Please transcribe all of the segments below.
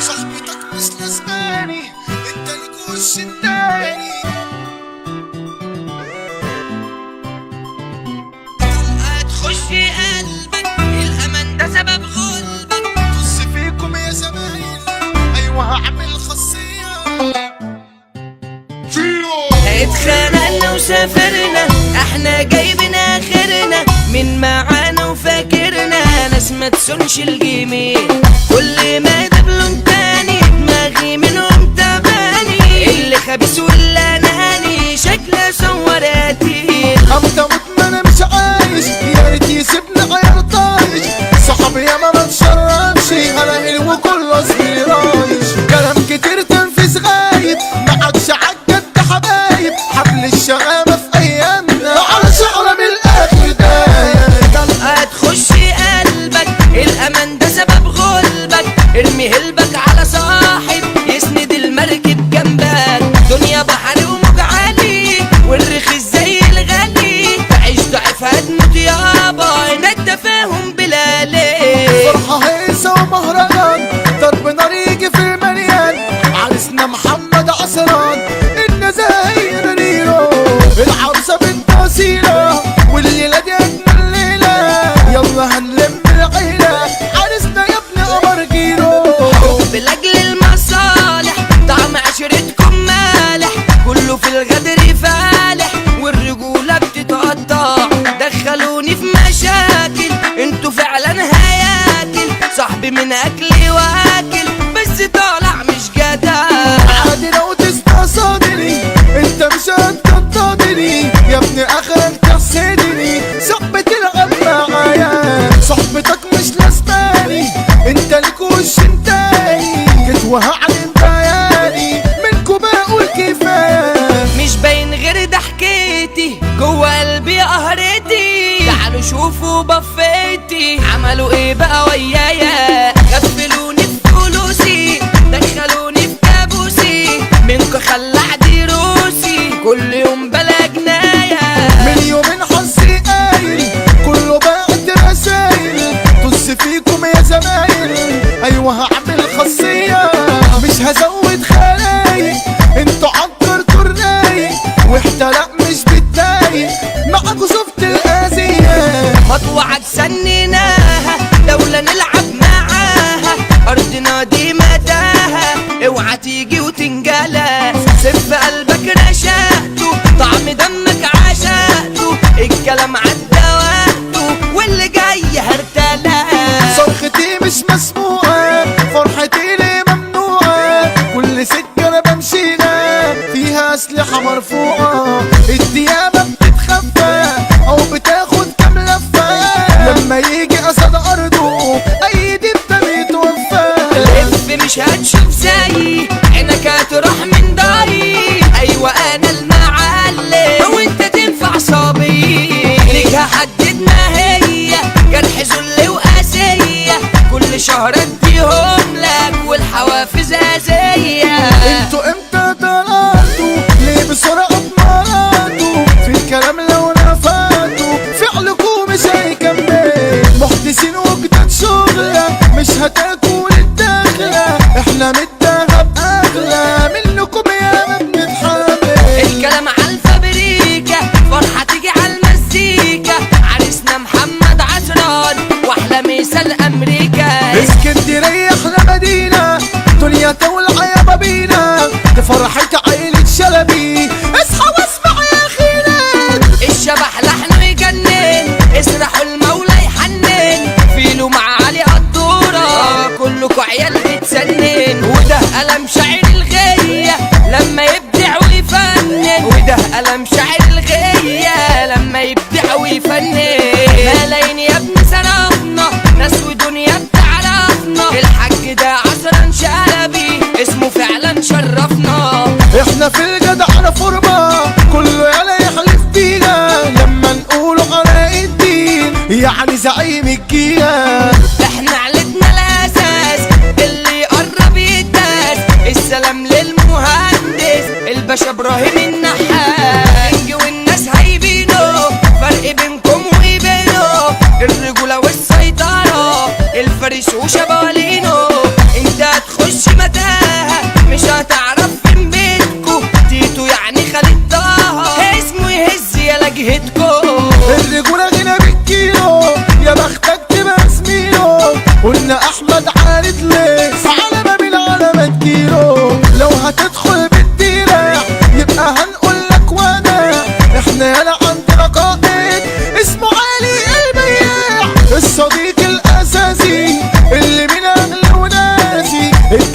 صاحبتك مش لازماني، انت ليك وش التاني. هتخش قلبك الأمان ده سبب غلبك. طز فيكم يا زمايل، ايوه هعمل خاصية. اتخانقنا وسافرنا، احنا جايبين اخرنا. من معانا وفاكرنا ناس ما تسونش الجميل. كل ما ده بلون تاني دماغي منهم تباني. اللي خبيث واللي اناني شكله صوراتي. اموت ما انا مش عايش، يا ريت يسيبني غير طايش. صحابي يا ما بتشرفش، انا حلو كله زميلي رايش. كلام كتير تنفيذ غايب، ما عادش عالجد حبايب. حبل الشغامة في ايامنا على شعرة من الاخر دايب. طلقة تخش قلبك الامان ده سبب غلبك. ارمي هلبك على صاحب يسند المركب جنبك. دنيا بحر وموج عالي والرخيص زي الغالي. تعيش ضعيف هتموت يابا، هناك تفاهم بلا ليه. فرحة هيصة ومهرجان، ضرب نار يجي في المليان. عرسنا محمد عصران، النزاهير ريرو. العروسة بنت وسيلة، والليلة دي أجمل ليلة. يلا هنلم العيلة، عرسنا يا ابن قمر جيرو. حب لاجل المصالح، طعم عشرتكم مالح. كله في الغدر فالح والرجولة بتتقطع. دخلوني في مشاكل انتوا فعلا هياكل. صاحبي من اكلي واكل بس طالع مش جدع. عادي لو تستقصدني، انت مش هتقطعني. يا ابني اخرك تحسدني، صحبة العب معايا. صحبتك مش لازماني، انت ليك وش تاني. جيت وهعلم بياني، منكم بقول كفاية. مش باين غير ضحكتي جوه قلبي قهرتي. تعالوا شوفوا بفيتي عملوا ايه بقى ويايا. غفلوني في فلوسي، دخلوني في كابوسي. منكم خلع دروسي كل يوم بلا جناية. من يومين حظي قايل، كله بعت رسايل. طز فيكم يا زمايل، ايوه هعمل خاصية. مش هزود خلايق، انتوا عكرتوا الرايق. واحترق مش بتضايق، معاكوا شفت الأذية. مطوعك سنيناها دولة نلعب معاها. أرضنا دي متاهة اوعى تيجي وتنجلى. سف قلبك رشقته، طعم دمك عشقته. الكلام عدى وقته واللي جاي هرتلى. صرختي مش مسموعة، فرحتي ليه ممنوعة. كل سكة أنا بمشيها فيها أسلحة مرفوعة. الديابة بتتخفى أو بتاخد كام لفة. لما يجي أسد أرضه أي دبة بيتوفى. لف مش هتشوف زيي، عينك هتروح من ضهري. أيوة أنا المعلم وأنت تنفع صبي. ليك هحدد ما هي جرح ذل وقاسية. كل شهر اديهم لك والحوافز أذية. انتوا امتى طلعتوا ليه بسرعة بمراتوا؟ في الكلام لو نفاتوا فعلكوا مش هيكمل. محدثين وجداد شغلة مش هتاكل الدخلة. احنا من الدهب اغلى منكم يا ما بنتحامل. الكلام عالفابريكا فرحة تيجي عالمزيكا. عرسنا محمد عصران واحلى مثال امريكا. اسكندرية احلى مدينة، دنيا تولع يا بابينا. دي فرحة عيلة شلبي، اصحى واسمع يا خيرات. الشبح لحنه يجنن، اسرحوا المولى يحنن. فيلو مع علي قدورة كلكوا عيال بتسنن. وده قلم شاعر الغية لما يبدع ويفنن. وده قلم شاعر الغية لما يبدع ويفنن. ملايين يا ابن سرفنا، ناس ودنيا بتعرفنا. الحاج ده عصرا شلبي اسمه فعلا شرفنا. احنا في الجدع فورمة، كله يلا يحلف بينا. لما نقوله على الدين يعني زعيم الجيل. احنا عيلتنا الاساس، اللي يقرب يداس. السلام للمهندس الباشا ابراهيم النحاس. انجي والناس هيبينه فرق بينكم وبينه. الرجولة والسيطرة الفارس وشبالينه. انت هتخش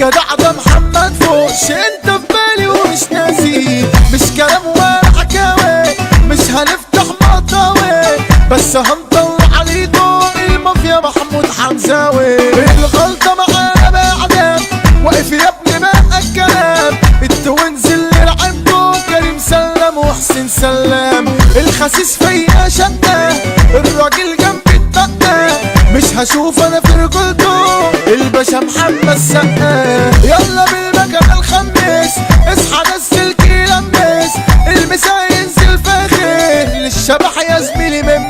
الجدع ده محمد فوش، انت في بالي ومش ناسي، مش كلام ولا حكاوي، مش هنفتح مطاوي، بس هنطلع عليكم المافيا محمود حمزاوي. الغلطة معانا بعدم، واقف يا ابني بقى الكلام، التوينز اللي لعبكم كريم سلام وحسين سلام، الخسيس فيا شقة، الراجل جنبي اتبقى، مش هشوف انا في رجولته الباشا محمد سقا. يلا بالمكان الخميس اصحى نزل كي لمس، المسا ينزل فاخر للشبح يا زميلي من